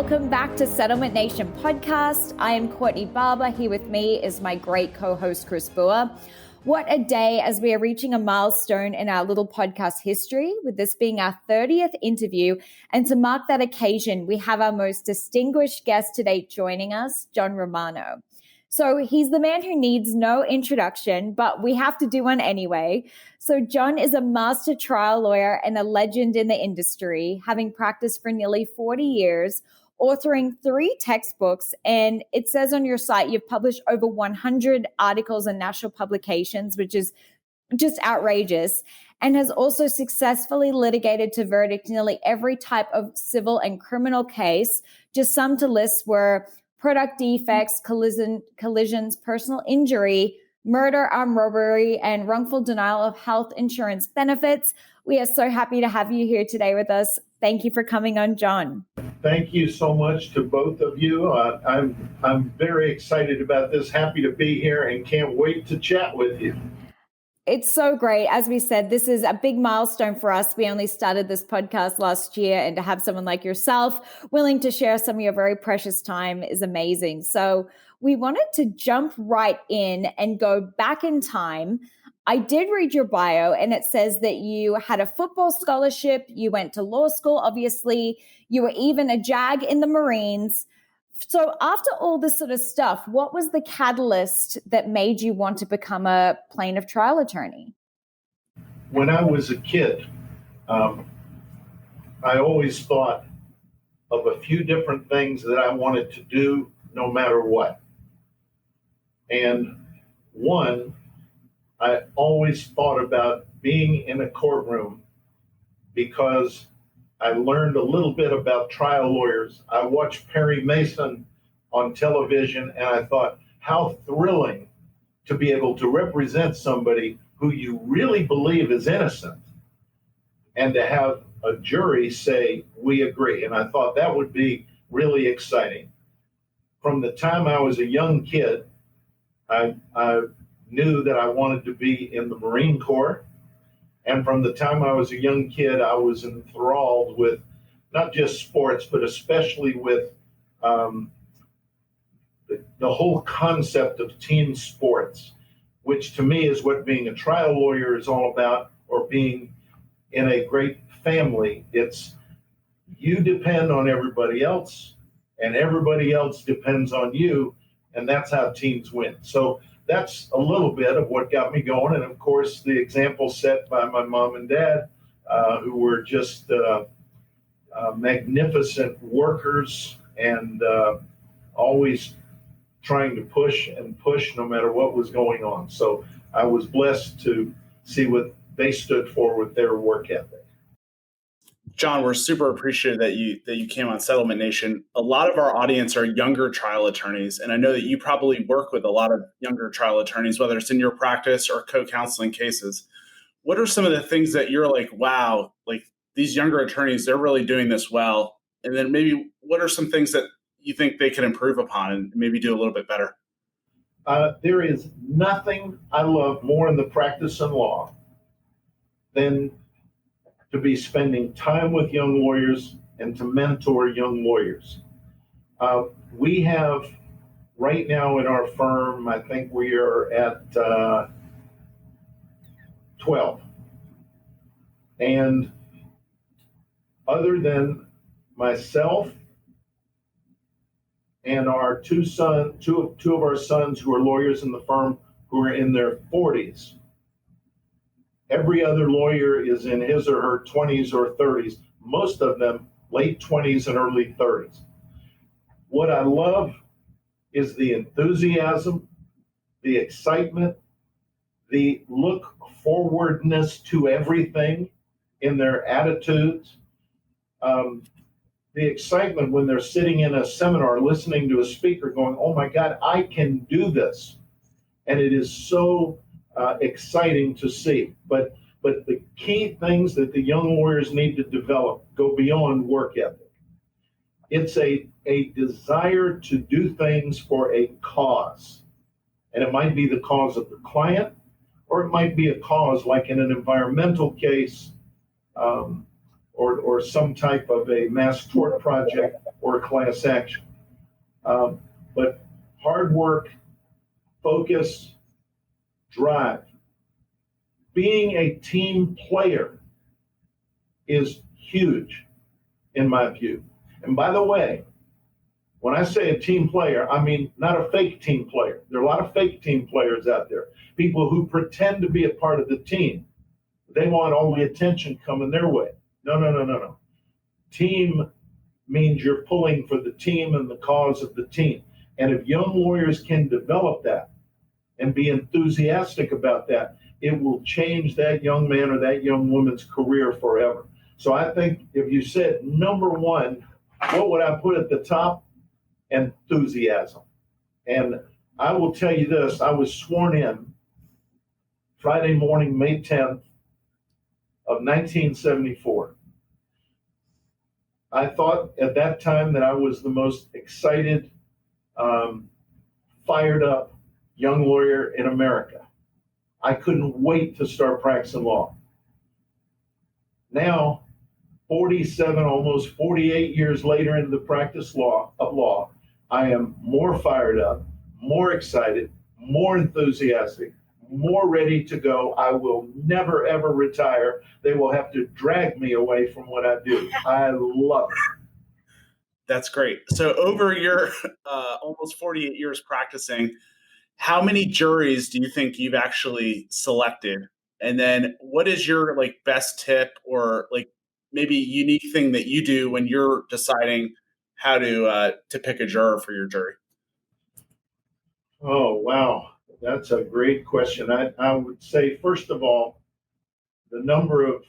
welcome back to Settlement Nation podcast. I am Courtney Barber. Here with me is my great co-host, Chris Boer. What a day as we are reaching a milestone in our little podcast history, with this being our 30th interview. And to mark that occasion, we have our most distinguished guest today joining us, John Romano. So he's the man who needs no introduction, but we have to do one anyway. So John is a master trial lawyer and a legend in the industry, having practiced for nearly 40 years, authoring 3 textbooks. And it says on your site, you've published over 100 articles in national publications, which is just outrageous, and has also successfully litigated to verdict nearly every type of civil and criminal case. Just some to list were product defects, collisions, personal injury, murder, armed robbery, and wrongful denial of health insurance benefits. We are so happy to have you here today with us. Thank you for coming on, John. Thank you so much to both of you. I'm very excited about this, happy to be here, and can't wait to chat with you. It's so great. As we said, this is a big milestone for us. We only started this podcast last year, and to have someone like yourself willing to share some of your very precious time is amazing. So we wanted to jump right in and go back in time. I did read your bio, and it says that you had a football scholarship, you went to law school, obviously, you were even a JAG in the Marines. So after all this sort of stuff, what was the catalyst that made you want to become a plaintiff trial attorney? When I was a kid, I always thought of a few different things that I wanted to do no matter what. And one, I always thought about being in a courtroom because I learned a little bit about trial lawyers. I watched Perry Mason on television, and I thought, how thrilling to be able to represent somebody who you really believe is innocent and to have a jury say, we agree. And I thought that would be really exciting. From the time I was a young kid, I knew that I wanted to be in the Marine Corps. And from the time I was a young kid, I was enthralled with not just sports, but especially with the whole concept of team sports, which to me is what being a trial lawyer is all about, or being in a great family. It's you depend on everybody else, and everybody else depends on you, and that's how teams win. So that's a little bit of what got me going. And of course, the example set by my mom and dad, who were just magnificent workers and always trying to push and push no matter what was going on. So I was blessed to see what they stood for with their work ethic. John, we're super appreciative that you came on Settlement Nation. A lot of our audience are younger trial attorneys, and I know that you probably work with a lot of younger trial attorneys, whether it's in your practice or co-counseling cases. What are some of the things that you're like, wow, like these younger attorneys, they're really doing this well? And then maybe what are some things that you think they can improve upon and maybe do a little bit better? There is nothing I love more in the practice of law than to be spending time with young lawyers and to mentor young lawyers. We have right now in our firm, I think we are at 12. And other than myself and our two of our sons who are lawyers in the firm who are in their 40s, every other lawyer is in his or her 20s or 30s, most of them late 20s and early 30s. What I love is the enthusiasm, the excitement, the look forwardness to everything in their attitudes, the excitement when they're sitting in a seminar listening to a speaker going, oh my God, I can do this. And it is so exciting to see. But the key things that the young lawyers need to develop go beyond work ethic. It's a desire to do things for a cause. And it might be the cause of the client, or it might be a cause like in an environmental case, or some type of a mass tort project or a class action. But hard work, focus, drive. Being a team player is huge in my view. And by the way, when I say a team player, I mean not a fake team player. There are a lot of fake team players out there, people who pretend to be a part of the team. They want all the attention coming their way. No. Team means you're pulling for the team and the cause of the team. And if young lawyers can develop that and be enthusiastic about that, it will change that young man or that young woman's career forever. So I think if you said number one, what would I put at the top? Enthusiasm. And I will tell you this, I was sworn in Friday morning, May 10th of 1974. I thought at that time that I was the most excited, fired up young lawyer in America. I couldn't wait to start practicing law. Now, 47, almost 48 years later into the practice of law, I am more fired up, more excited, more enthusiastic, more ready to go. I will never, ever retire. They will have to drag me away from what I do. I love it. That's great. So over your almost 48 years practicing, how many juries do you think you've actually selected? And then what is your best tip or maybe unique thing that you do when you're deciding how to pick a juror for your jury? Oh, wow. That's a great question. I would say, first of all, the number of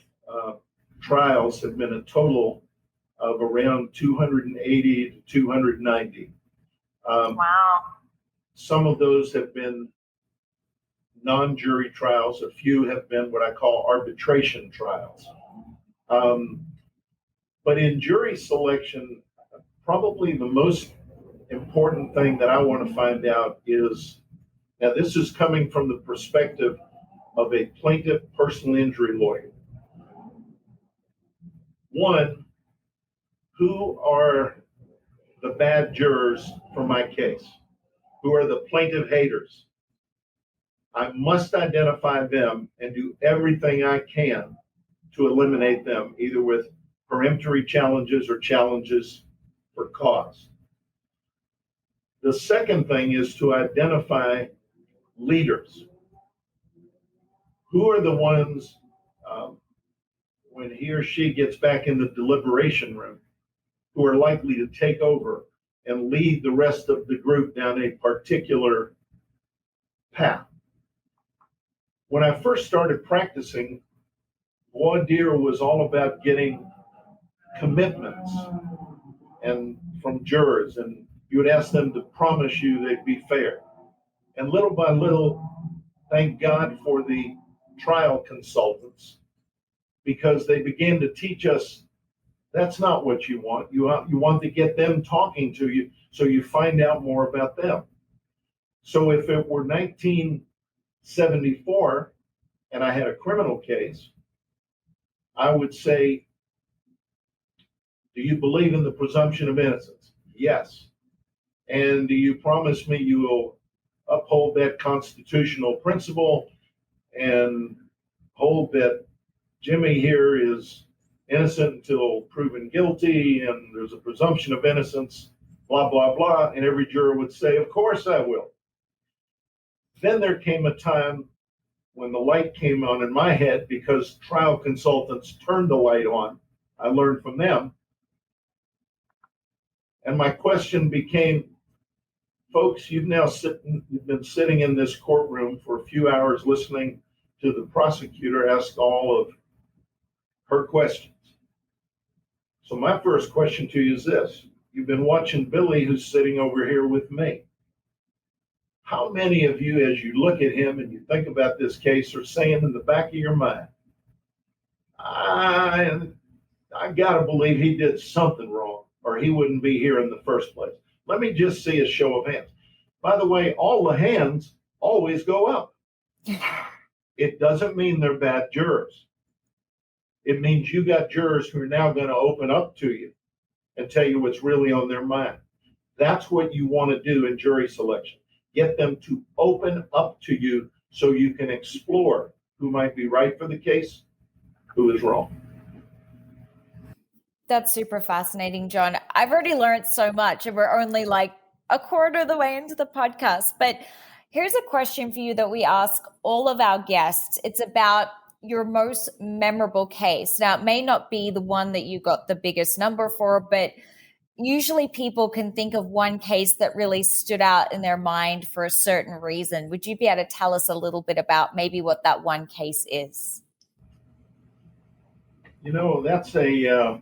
trials have been a total of around 280 to 290. Wow. Some of those have been non-jury trials. A few have been what I call arbitration trials. But in jury selection, probably the most important thing that I want to find out is, now this is coming from the perspective of a plaintiff personal injury lawyer. One, who are the bad jurors for my case? Who are the plaintiff haters? I must identify them and do everything I can to eliminate them, either with peremptory challenges or challenges for cause. The second thing is to identify leaders. Who are the ones, when he or she gets back in the deliberation room, who are likely to take over and lead the rest of the group down a particular path? When I first started practicing, voir dire was all about getting commitments and from jurors, and you would ask them to promise you they'd be fair. And little by little, thank God for the trial consultants, because they began to teach us that's not what you want. You want to get them talking to you so you find out more about them. So if it were 1974 and I had a criminal case, I would say, do you believe in the presumption of innocence? Yes. And do you promise me you will uphold that constitutional principle and hold that Jimmy here is innocent until proven guilty and there's a presumption of innocence, blah, blah, blah. And every juror would say, of course I will. Then there came a time when the light came on in my head because trial consultants turned the light on. I learned from them. And my question became, folks, you've been sitting in this courtroom for a few hours listening to the prosecutor ask all of her questions. So my first question to you is this. You've been watching Billy, who's sitting over here with me. How many of you, as you look at him and you think about this case, are saying in the back of your mind, I got to believe he did something wrong or he wouldn't be here in the first place? Let me just see a show of hands. By the way, all the hands always go up. It doesn't mean they're bad jurors. It means you got jurors who are now going to open up to you and tell you what's really on their mind. That's what you want to do in jury selection. Get them to open up to you so you can explore who might be right for the case, who is wrong. That's super fascinating, John. I've already learned so much, and we're only like a quarter of the way into the podcast. But here's a question for you that we ask all of our guests. It's about your most memorable case. Now, it may not be the one that you got the biggest number for, but usually people can think of one case that really stood out in their mind for a certain reason. Would you be able to tell us a little bit about maybe what that one case is? That's a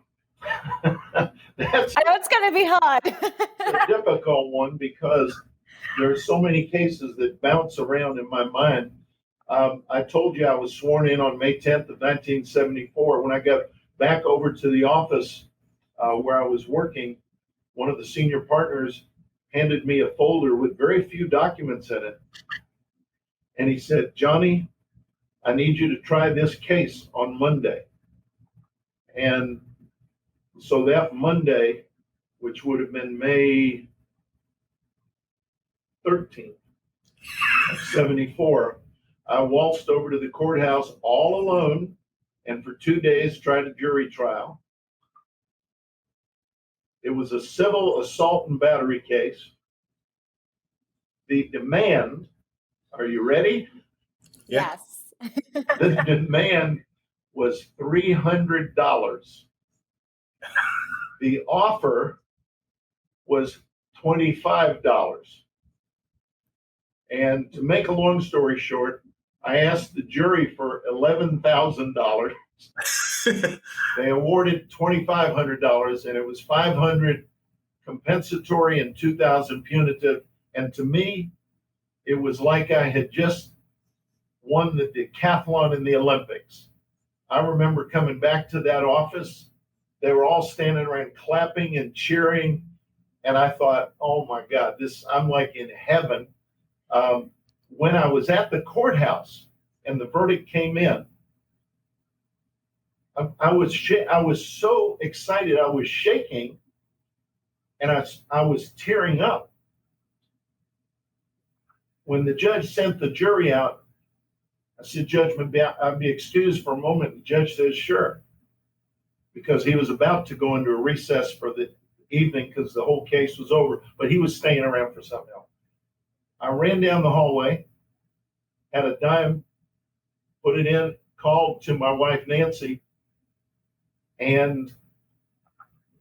that's I know it's going to be hard. a difficult one because there's so many cases that bounce around in my mind. I told you I was sworn in on May 10th of 1974. When I got back over to the office where I was working, one of the senior partners handed me a folder with very few documents in it. And he said, "Johnny, I need you to try this case on Monday." And so that Monday, which would have been May 13th of 74, I waltzed over to the courthouse all alone and for 2 days tried a jury trial. It was a civil assault and battery case. The demand, are you ready? Yes. The demand was $300. The offer was $25. And to make a long story short, I asked the jury for $11,000. They awarded $2,500, and it was $500 compensatory and $2,000 punitive. And to me, it was like I had just won the decathlon in the Olympics. I remember coming back to that office. They were all standing around clapping and cheering. And I thought, oh my God, I'm like in heaven. When I was at the courthouse and the verdict came in, I was so excited. I was shaking and I was tearing up. When the judge sent the jury out, I said, "Judge, I'd be excused for a moment." The judge says, "Sure," because he was about to go into a recess for the evening because the whole case was over, but he was staying around for something else. I ran down the hallway, had a dime, put it in, called to my wife, Nancy, and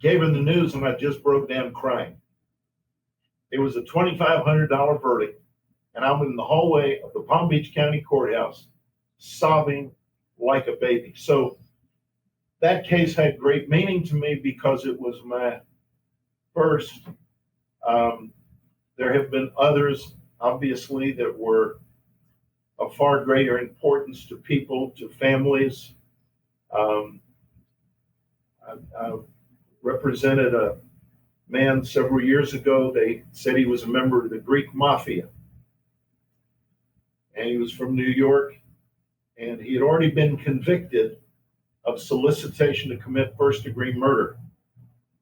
gave her the news, and I just broke down crying. It was a $2,500 verdict, and I'm in the hallway of the Palm Beach County Courthouse, sobbing like a baby. So that case had great meaning to me because it was my first. There have been others, obviously, that were of far greater importance to people, to families. I represented a man several years ago. They said he was a member of the Greek mafia. And he was from New York. And he had already been convicted of solicitation to commit first-degree murder.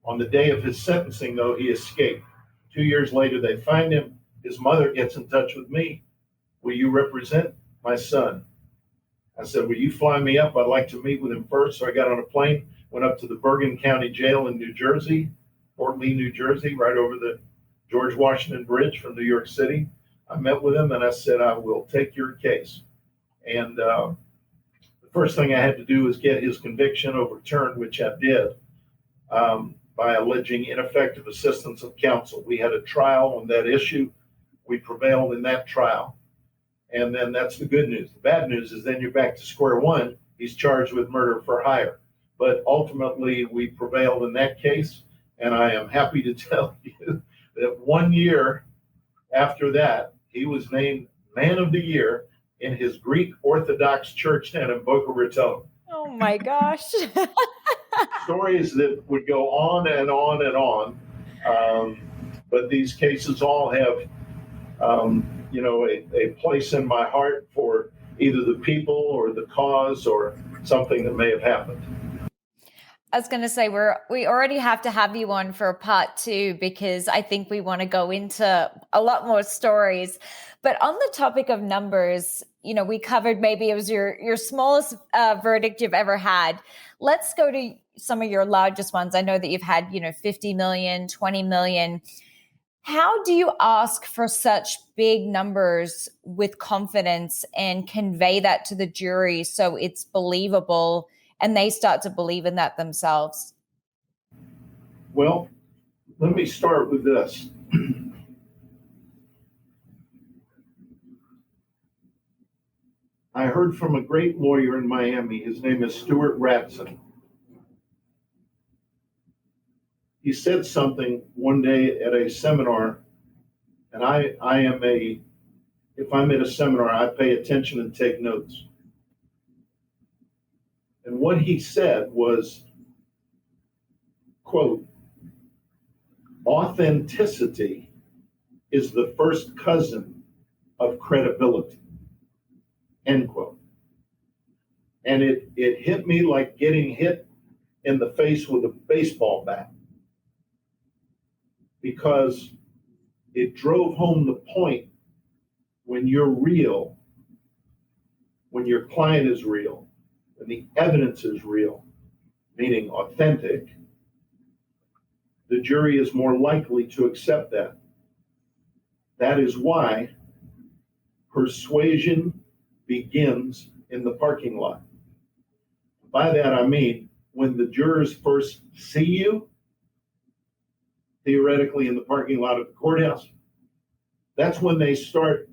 On the day of his sentencing, though, he escaped. 2 years later, they find him. His mother gets in touch with me. "Will you represent my son?" I said, "Will you fly me up? I'd like to meet with him first." So I got on a plane, went up to the Bergen County Jail in New Jersey, Fort Lee, New Jersey, right over the George Washington Bridge from New York City. I met with him and I said, "I will take your case." And the first thing I had to do was get his conviction overturned, which I did, by alleging ineffective assistance of counsel. We had a trial on that issue. We prevailed in that trial. And then that's the good news. The bad news is then you're back to square one. He's charged with murder for hire. But ultimately, we prevailed in that case. And I am happy to tell you that 1 year after that, he was named Man of the Year in his Greek Orthodox church tent in Boca Raton. Oh my gosh. Stories that would go on and on and on. But these cases all have, a place in my heart for either the people or the cause or something that may have happened. I was going to say we already have to have you on for a part 2 because I think we want to go into a lot more stories. But on the topic of numbers, we covered maybe it was your smallest verdict you've ever had. Let's go to some of your largest ones. I know that you've had 50 million, 20 million. How do you ask for such big numbers with confidence and convey that to the jury so it's believable and they start to believe in that themselves? Well, let me start with this. I heard from a great lawyer in Miami. His name is Stuart Ratson. He said something one day at a seminar, and if I'm at a seminar, I pay attention and take notes. And what he said was, quote, authenticity is the first cousin of credibility, end quote. And it hit me like getting hit in the face with a baseball bat, because it drove home the point: when you're real, when your client is real, when the evidence is real, meaning authentic, the jury is more likely to accept that. That is why persuasion begins in the parking lot. By that I mean, when the jurors first see you, theoretically in the parking lot of the courthouse, that's when they start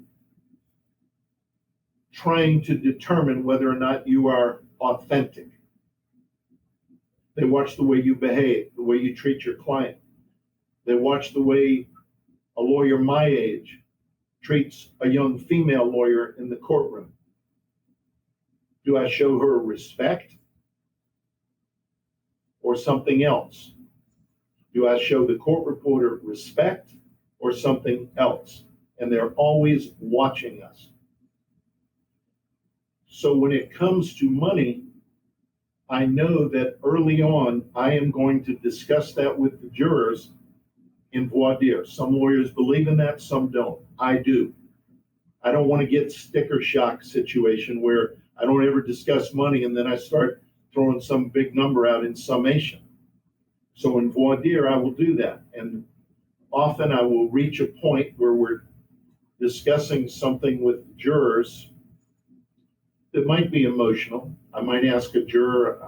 trying to determine whether or not you are authentic. They watch the way you behave, the way you treat your client. They watch the way a lawyer my age treats a young female lawyer in the courtroom. Do I show her respect or something else? Do I show the court reporter respect or something else? And they're always watching us. So when it comes to money, I know that early on, I am going to discuss that with the jurors in voir dire. Some lawyers believe in that, some don't. I do. I don't want to get sticker shock situation where I don't ever discuss money and then I start throwing some big number out in summation. So in voir dire, I will do that. And often I will reach a point where we're discussing something with jurors that might be emotional. I might ask a juror,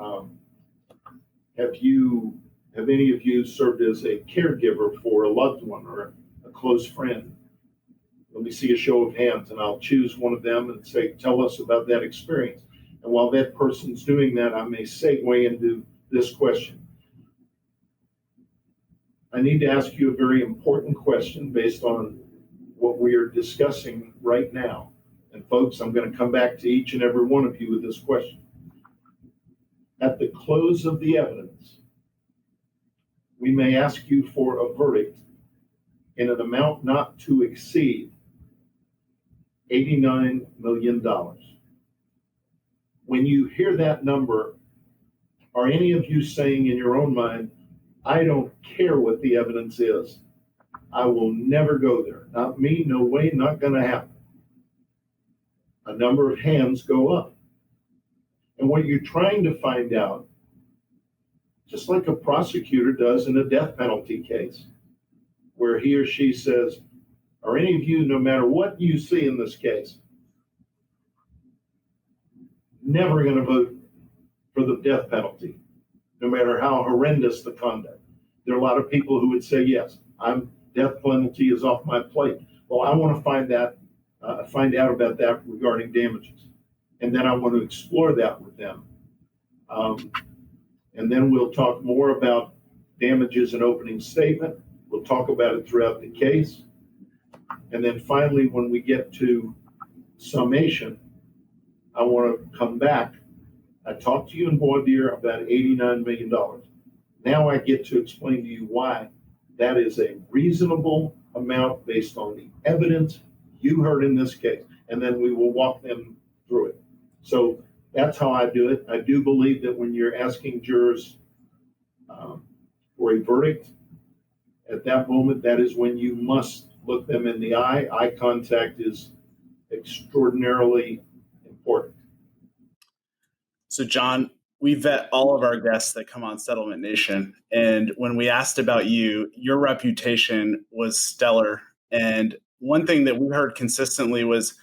have any of you served as a caregiver for a loved one or a close friend? Let me see a show of hands, and I'll choose one of them and say, tell us about that experience. And while that person's doing that, I may segue into this question. I need to ask you a very important question based on what we are discussing right now. And folks, I'm going to come back to each and every one of you with this question. At the close of the evidence, we may ask you for a verdict in an amount not to exceed $89 million. When you hear that number, are any of you saying in your own mind, I don't care what the evidence is. I will never go there. Not me, no way, not going to happen. A number of hands go up. And what you're trying to find out, just like a prosecutor does in a death penalty case, where he or she says, are any of you, no matter what you see in this case, never going to vote for the death penalty, no matter how horrendous the conduct? There are a lot of people who would say, yes, death penalty is off my plate. Well, I want to find out about that regarding damages. And then I want to explore that with them. And then we'll talk more about damages and opening statement. We'll talk about it throughout the case. And then finally, when we get to summation, I want to come back. I talked to you in voir dire about $89 million. Now I get to explain to you why that is a reasonable amount based on the evidence you heard in this case. And then we will walk them through it. So that's how I do it. I do believe that when you're asking jurors for a verdict, at that moment, that is when you must look them in the eye. Eye contact is extraordinarily important. So, John, we vet all of our guests that come on Settlement Nation. And when we asked about you, your reputation was stellar. And one thing that we heard consistently was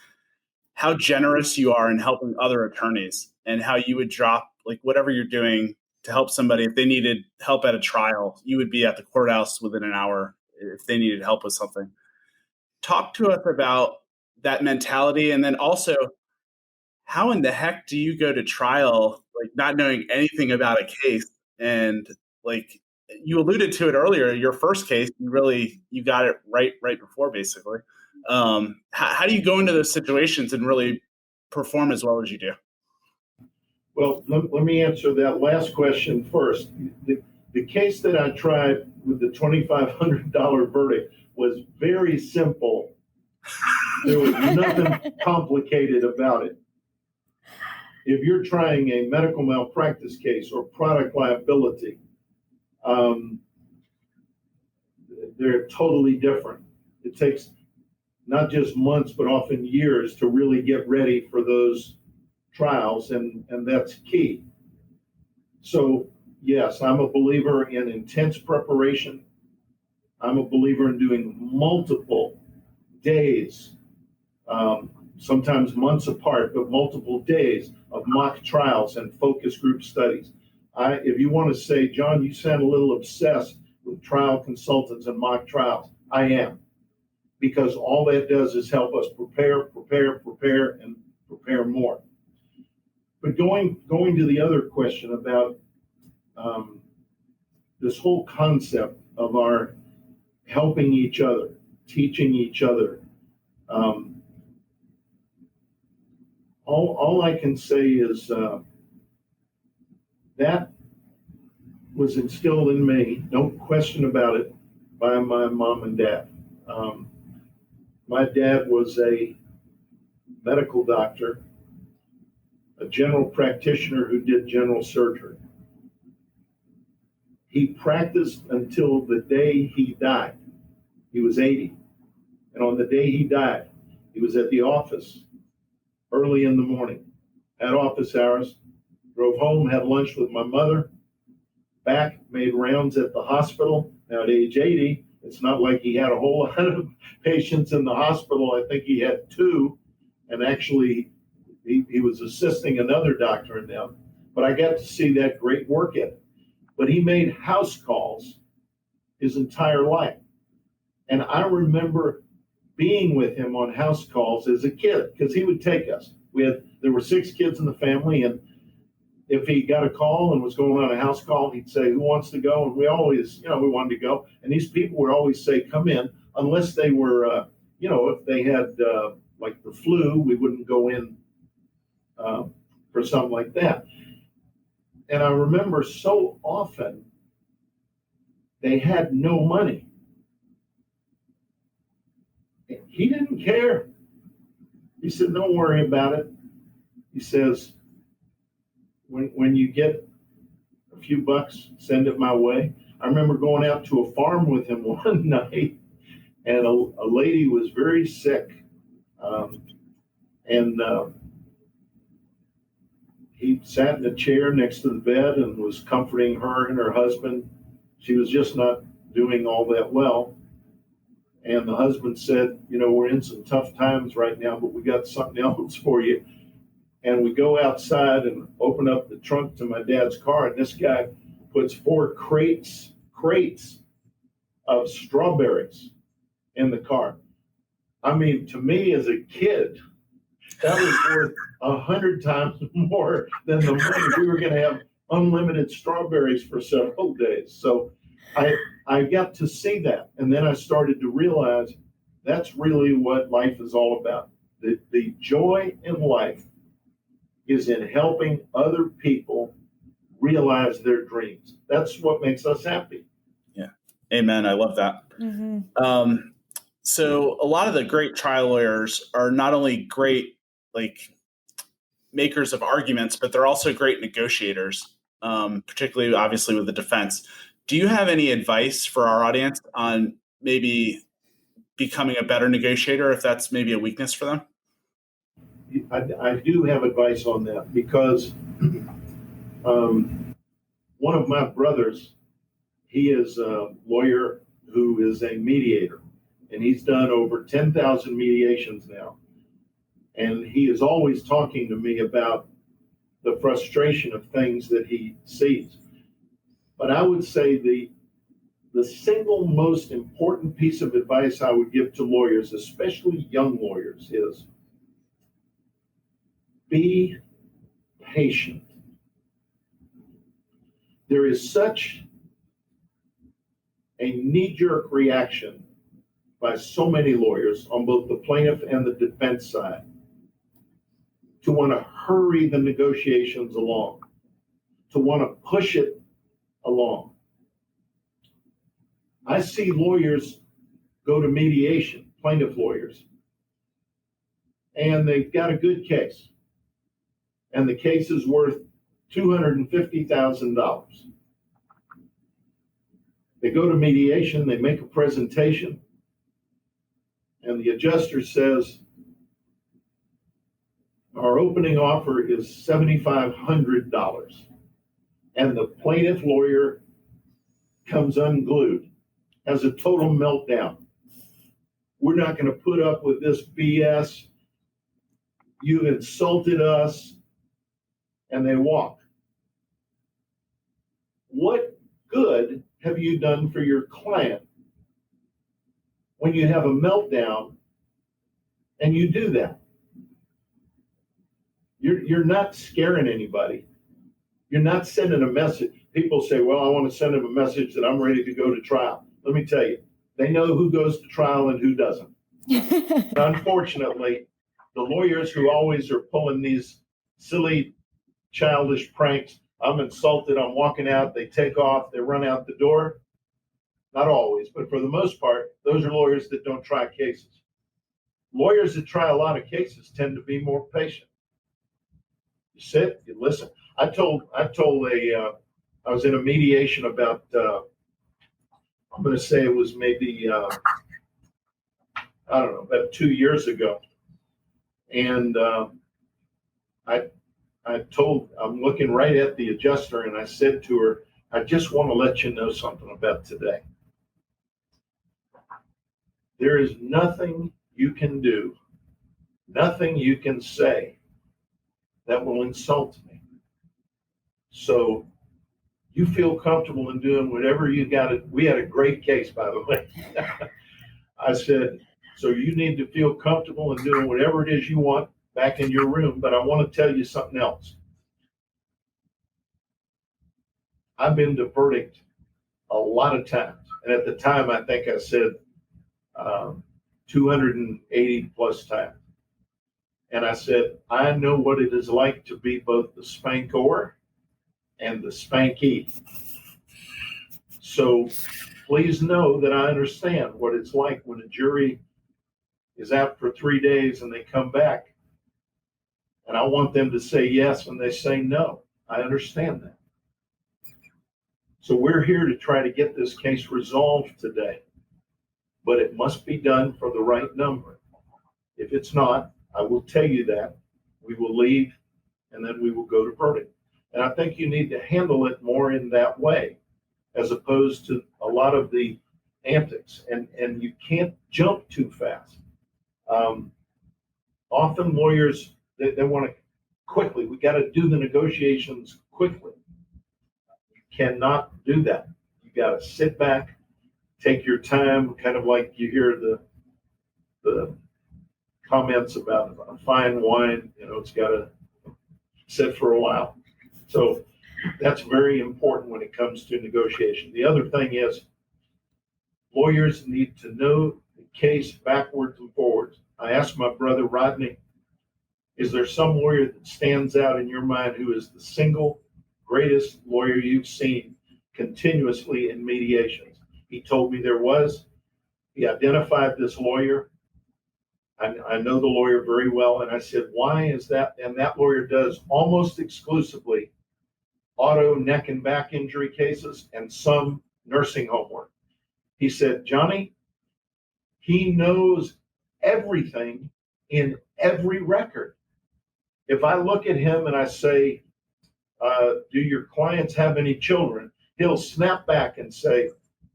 how generous you are in helping other attorneys and how you would drop like whatever you're doing to help somebody. If they needed help at a trial, you would be at the courthouse within an hour if they needed help with something. Talk to us about that mentality. And then also, how in the heck do you go to trial, like not knowing anything about a case? And like you alluded to it earlier, your first case, you got it right before, basically. How do you go into those situations and really perform as well as you do? Well, let me answer that last question first. The case that I tried with the $2,500 verdict was very simple. There was nothing complicated about it. If you're trying a medical malpractice case or product liability, they're totally different. It takes not just months, but often years to really get ready for those trials, and that's key. So, yes, I'm a believer in intense preparation. I'm a believer in doing multiple days, sometimes months apart, but multiple days of mock trials and focus group studies. If you want to say, John, you sound a little obsessed with trial consultants and mock trials, I am, because all that does is help us prepare, and prepare more. But going to the other question about this whole concept of our helping each other, teaching each other, all I can say is that was instilled in me, no question about it, by my mom and dad. My dad was a medical doctor, a general practitioner who did general surgery. He practiced until the day he died. He was 80. And on the day he died, he was at the office early in the morning, had office hours, drove home, had lunch with my mother, back, made rounds at the hospital. Now at age 80, it's not like he had a whole lot of patients in the hospital. I think he had 2, and actually he was assisting another doctor in them. But I got to see that great work ethic. But he made house calls his entire life. And I remember being with him on house calls as a kid, because he would take us. There were 6 kids in the family, and if he got a call and was going on a house call, he'd say, who wants to go? And we always, we wanted to go. And these people would always say, come in, unless they were, if they had like the flu, we wouldn't go in for something like that. And I remember so often they had no money. He didn't care. He said, don't worry about it. He says, when you get a few bucks, send it my way. I remember going out to a farm with him one night, and a lady was very sick. He sat in a chair next to the bed and was comforting her and her husband. She was just not doing all that well. And the husband said, we're in some tough times right now, but we got something else for you. And we go outside and open up the trunk to my dad's car, and this guy puts 4 crates of strawberries in the car. I mean, to me as a kid, that was worth 100 times more than the money. We were going to have unlimited strawberries for several days. So I got to see that. And then I started to realize that's really what life is all about. The joy in life is in helping other people realize their dreams. That's what makes us happy. Yeah. Amen. I love that. Mm-hmm. So a lot of the great trial lawyers are not only great, like makers of arguments, but they're also great negotiators, particularly obviously with the defense. Do you have any advice for our audience on maybe becoming a better negotiator if that's maybe a weakness for them? I do have advice on that because one of my brothers, he is a lawyer who is a mediator, and he's done over 10,000 mediations now. And he is always talking to me about the frustration of things that he sees. But I would say the single most important piece of advice I would give to lawyers, especially young lawyers, is be patient. There is such a knee-jerk reaction by so many lawyers on both the plaintiff and the defense side to want to hurry the negotiations along, to want to push it along. I see lawyers go to mediation, plaintiff lawyers, and they've got a good case, and the case is worth $250,000. They go to mediation, they make a presentation, and the adjuster says, our opening offer is $7,500. And the plaintiff lawyer comes unglued, has a total meltdown. We're not going to put up with this BS. You've insulted us. And they walk. What good have you done for your client when you have a meltdown and you do that? You're not scaring anybody. You're not sending a message. People say, well, I want to send them a message that I'm ready to go to trial. Let me tell you, they know who goes to trial and who doesn't. Unfortunately, the lawyers who always are pulling these silly, childish pranks, I'm insulted, I'm walking out, they take off, they run out the door. Not always, but for the most part, those are lawyers that don't try cases. Lawyers that try a lot of cases tend to be more patient. You sit, you listen. I was in a mediation about, I'm going to say it was maybe, I don't know, about 2 years ago. And I'm looking right at the adjuster and I said to her, I just want to let you know something about today. There is nothing you can do, nothing you can say that will insult me. So you feel comfortable in doing whatever you got to. We had a great case, by the way. I said, so you need to feel comfortable in doing whatever it is you want back in your room, but I want to tell you something else. I've been to verdict a lot of times. And at the time, I think I said 280 plus times. And I said, I know what it is like to be both the spankor and the spankee. So please know that I understand what it's like when a jury is out for 3 days and they come back. And I want them to say yes and they say no. I understand that. So we're here to try to get this case resolved today. But it must be done for the right number. If it's not, I will tell you that. We will leave and then we will go to verdict. And I think you need to handle it more in that way, as opposed to a lot of the antics. And you can't jump too fast. Often lawyers, they want to quickly. We got to do the negotiations quickly. You cannot do that. You got to sit back, take your time, kind of like you hear the comments about a fine wine, it's got to sit for a while. So that's very important when it comes to negotiation. The other thing is lawyers need to know the case backwards and forwards. I asked my brother Rodney, is there some lawyer that stands out in your mind who is the single greatest lawyer you've seen continuously in mediations? He told me there was. He identified this lawyer. I know the lawyer very well. And I said, why is that? And that lawyer does almost exclusively auto neck and back injury cases and some nursing home work. He said, Johnny, he knows everything in every record. If I look at him and I say, do your clients have any children? He'll snap back and say,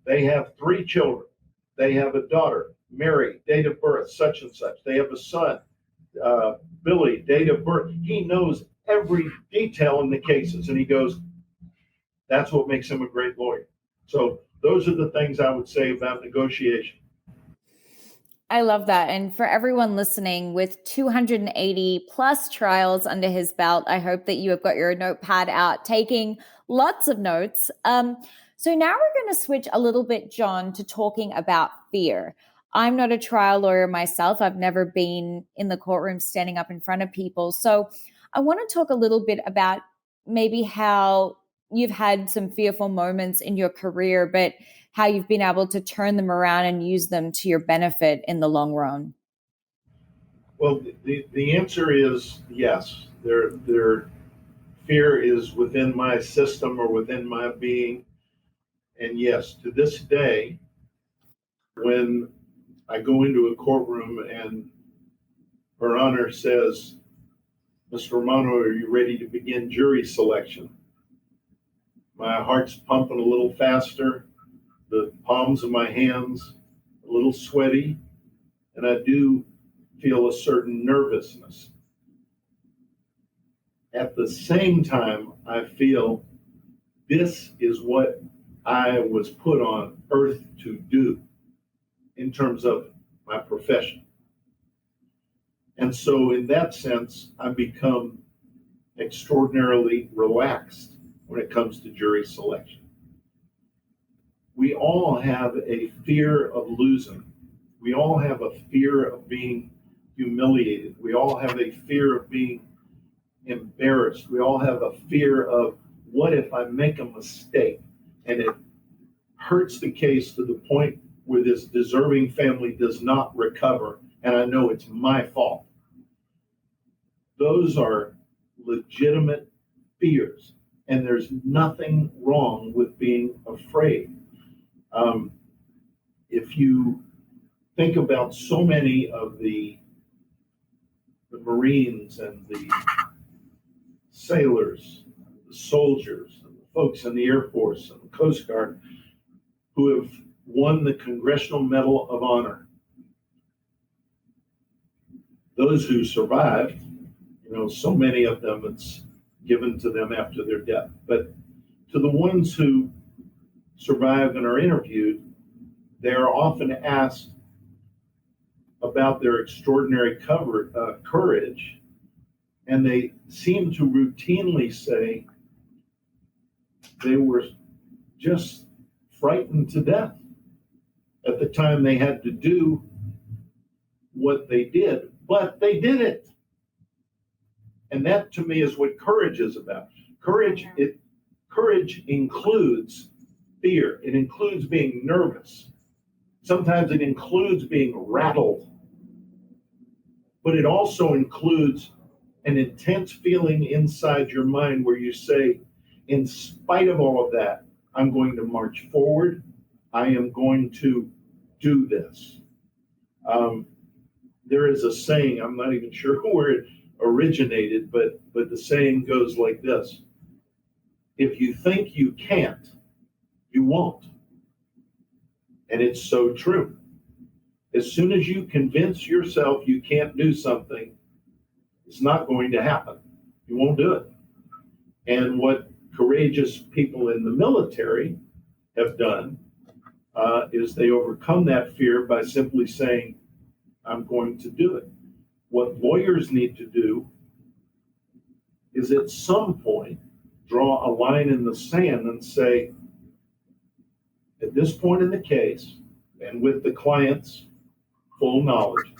they have 3 children. They have a daughter, Mary, date of birth, such and such. They have a son, Billy, date of birth. He knows every detail in the cases. And he goes, that's what makes him a great lawyer. So those are the things I would say about negotiation. I love that. And for everyone listening, with 280 plus trials under his belt, I hope that you have got your notepad out, taking lots of notes. So now we're going to switch a little bit, John, to talking about fear. I'm not a trial lawyer myself. I've never been in the courtroom standing up in front of people. So I want to talk a little bit about maybe how you've had some fearful moments in your career, but how you've been able to turn them around and use them to your benefit in the long run. Well, the answer is yes. Their fear is within my system or within my being. And yes, to this day, when I go into a courtroom and Her Honor says, Mr. Romano, are you ready to begin jury selection? My heart's pumping a little faster, the palms of my hands a little sweaty, and I do feel a certain nervousness. At the same time, I feel this is what I was put on earth to do in terms of my profession. And so in that sense, I become extraordinarily relaxed when it comes to jury selection. We all have a fear of losing. We all have a fear of being humiliated. We all have a fear of being embarrassed. We all have a fear of, what if I make a mistake and it hurts the case to the point where this deserving family does not recover and I know it's my fault. Those are legitimate fears, and there's nothing wrong with being afraid. If you think about so many of the Marines and the sailors, the soldiers, and the folks in the Air Force and the Coast Guard who have won the Congressional Medal of Honor, those who survived, so many of them, it's given to them after their death. But to the ones who survive and are interviewed, they are often asked about their extraordinary courage, and they seem to routinely say they were just frightened to death at the time they had to do what they did, but they did it. And that, to me, is what courage is about. Courage includes fear. It includes being nervous. Sometimes it includes being rattled. But it also includes an intense feeling inside your mind where you say, in spite of all of that, I'm going to march forward. I am going to do this. There is a saying, I'm not even sure where it originated, but the saying goes like this: if you think you can't, you won't. And it's so true. As soon as you convince yourself you can't do something, it's not going to happen. You won't do it. And what courageous people in the military have done is they overcome that fear by simply saying, I'm going to do it. What lawyers need to do is at some point draw a line in the sand and say, at this point in the case, and with the client's full knowledge,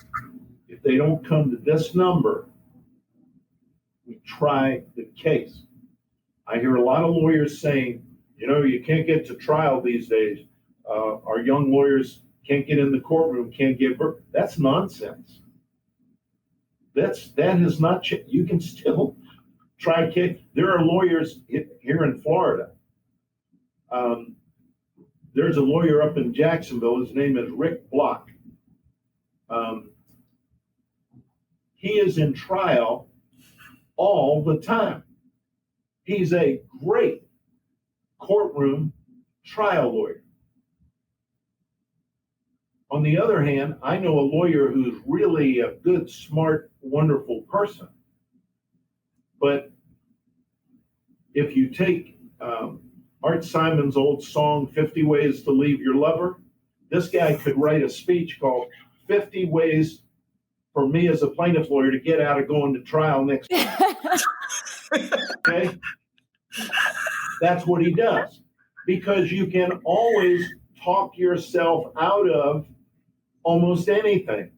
if they don't come to this number, we try the case. I hear a lot of lawyers saying, you can't get to trial these days. Our young lawyers can't get in the courtroom, can't get. That's nonsense. that has not changed. You can still try case. There are lawyers here in Florida. There's a lawyer up in Jacksonville. His name is Rick Block. He is in trial all the time. He's a great courtroom trial lawyer. On the other hand, I know a lawyer who's really a good, smart, wonderful person. But if you take Art Simon's old song, 50 Ways to Leave Your Lover, this guy could write a speech called 50 Ways for Me as a Plaintiff Lawyer to Get Out of Going to Trial Next week. Okay? That's what he does. Because you can always talk yourself out of almost anything.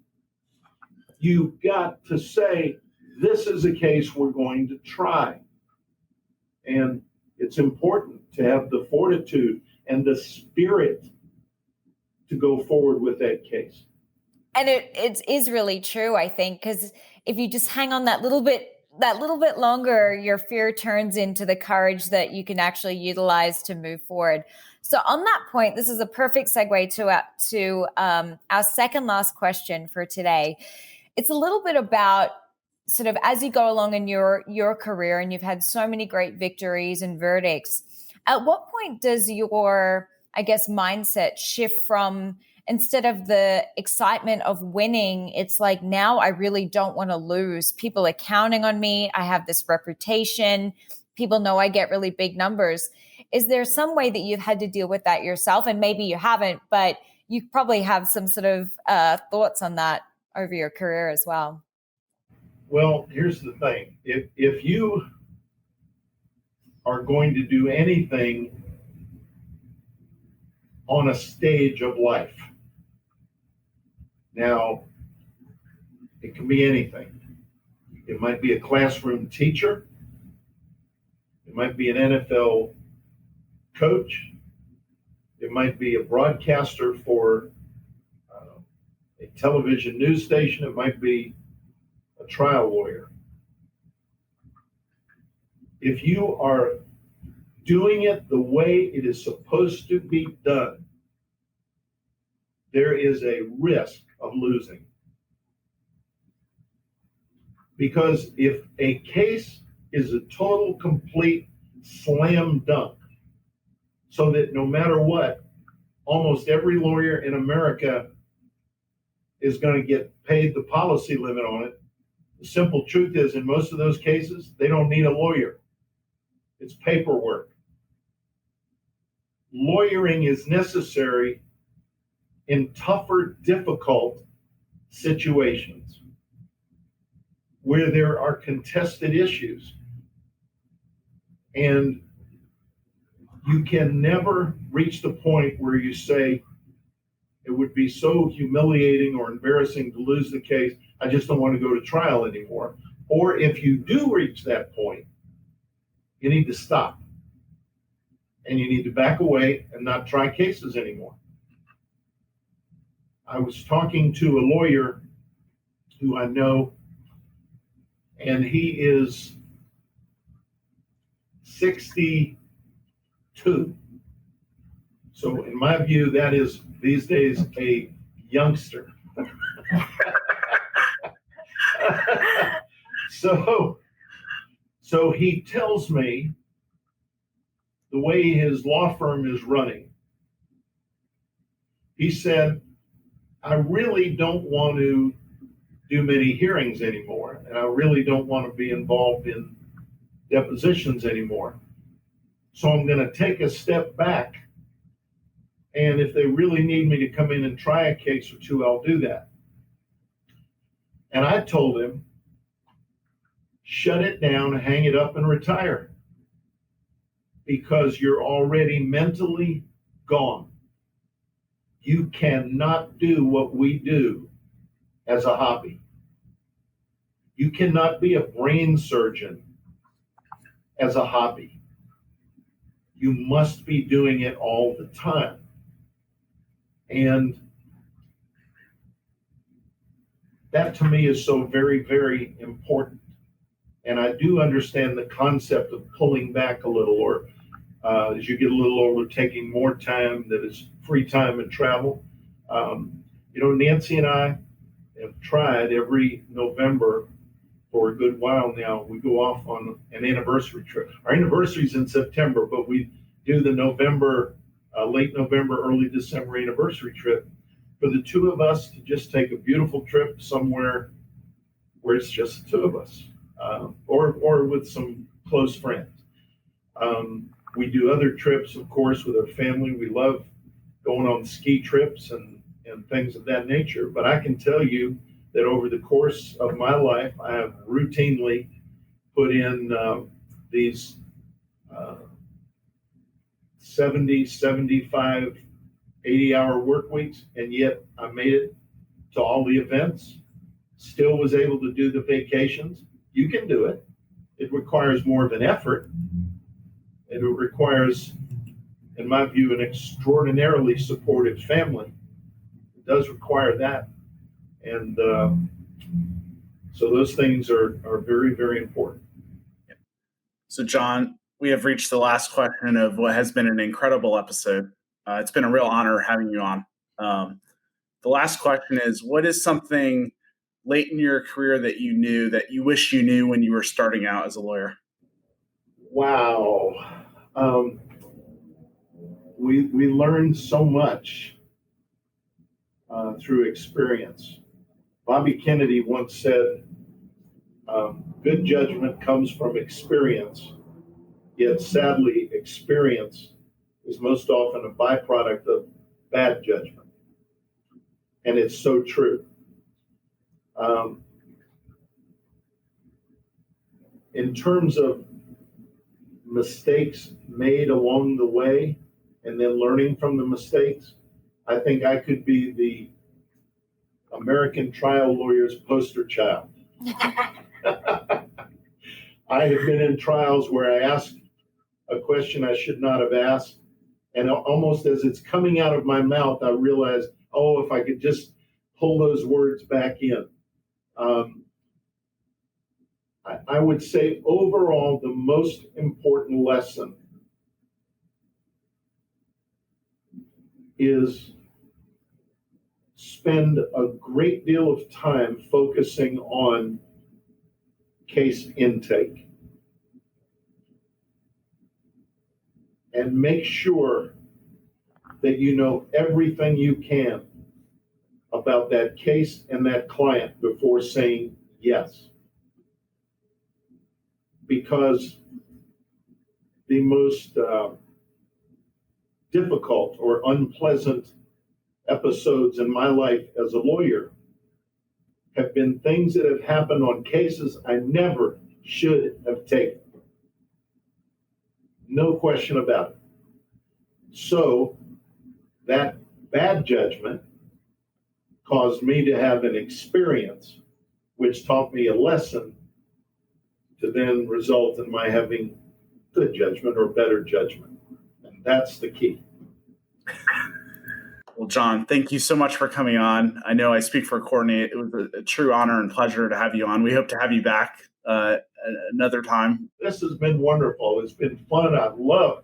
You've got to say, this is a case we're going to try. And it's important to have the fortitude and the spirit to go forward with that case. And it is really true, I think, because if you just hang on that little bit longer, your fear turns into the courage that you can actually utilize to move forward. So on that point, this is a perfect segue to our second last question for today. It's a little bit about sort of as you go along in your career, and you've had so many great victories and verdicts, at what point does your, I guess, mindset shift from, instead of the excitement of winning, it's like, now I really don't want to lose. People are counting on me. I have this reputation. People know I get really big numbers. Is there some way that you've had to deal with that yourself? And maybe you haven't, but you probably have some sort of thoughts on that over your career as well. Well, here's the thing. If you are going to do anything on a stage of life, now, it can be anything. It might be a classroom teacher. It might be an NFL coach. It might be a broadcaster for a television news station. It might be a trial lawyer. If you are doing it the way it is supposed to be done, there is a risk of losing. Because if a case is a total, complete slam dunk, so that no matter what, almost every lawyer in America is going to get paid the policy limit on it, the simple truth is, in most of those cases, they don't need a lawyer. It's paperwork. Lawyering is necessary in tougher, difficult situations where there are contested issues. And you can never reach the point where you say, it would be so humiliating or embarrassing to lose the case, I just don't want to go to trial anymore. Or if you do reach that point, you need to stop. And you need to back away and not try cases anymore. I was talking to a lawyer who I know, and he is 62. So in my view, that is these days a youngster. So he tells me the way his law firm is running. He said, I really don't want to do many hearings anymore, and I really don't want to be involved in depositions anymore. So I'm going to take a step back, and if they really need me to come in and try a case or two, I'll do that. And I told him, shut it down, hang it up, and retire, because you're already mentally gone. You cannot do what we do as a hobby. You cannot be a brain surgeon as a hobby. You must be doing it all the time. And that to me is so very, very important. And I do understand the concept of pulling back a little, or as you get a little older, taking more time that is free time and travel. Nancy and I have tried every November for a good while now. We go off on an anniversary trip. Our anniversary's in September, but we do the late November, early December anniversary trip for the two of us to just take a beautiful trip somewhere where it's just the two of us, or with some close friends. We do other trips, of course, with our family. We love going on ski trips and things of that nature. But I can tell you that over the course of my life, I have routinely put in these 70, 75, 80-hour work weeks, and yet I made it to all the events, still was able to do the vacations. You can do it. It requires more of an effort. It requires, in my view, an extraordinarily supportive family. It does require that. And so those things are very, very important. So, John, we have reached the last question of what has been an incredible episode. It's been a real honor having you on. The last question is, what is something late in your career that you knew that you wish you knew when you were starting out as a lawyer? Wow. We learn so much through experience. Bobby Kennedy once said, good judgment comes from experience, yet sadly, experience is most often a byproduct of bad judgment. And it's so true. In terms of mistakes made along the way and then learning from the mistakes, I think I could be the American trial lawyer's poster child. I have been in trials where I asked a question I should not have asked, and almost as it's coming out of my mouth, I realized, if I could just pull those words back in. I would say overall, the most important lesson is spend a great deal of time focusing on case intake. And make sure that you know everything you can about that case and that client before saying yes. Because the most difficult or unpleasant episodes in my life as a lawyer have been things that have happened on cases I never should have taken. No question about it. So that bad judgment caused me to have an experience which taught me a lesson to then result in my having good judgment or better judgment. And that's the key. Well, John, thank you so much for coming on. I know I speak for Courtney. It was a true honor and pleasure to have you on. We hope to have you back another time. This has been wonderful. It's been fun. I love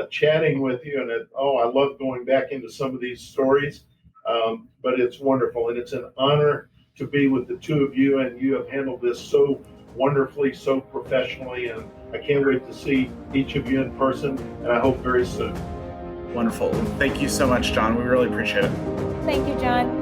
chatting with you, and I love going back into some of these stories. But it's wonderful, and it's an honor to be with the two of you, and you have handled this so wonderfully, so professionally, and I can't wait to see each of you in person, and I hope very soon. Wonderful. Thank you so much, John. We really appreciate it. Thank you, John.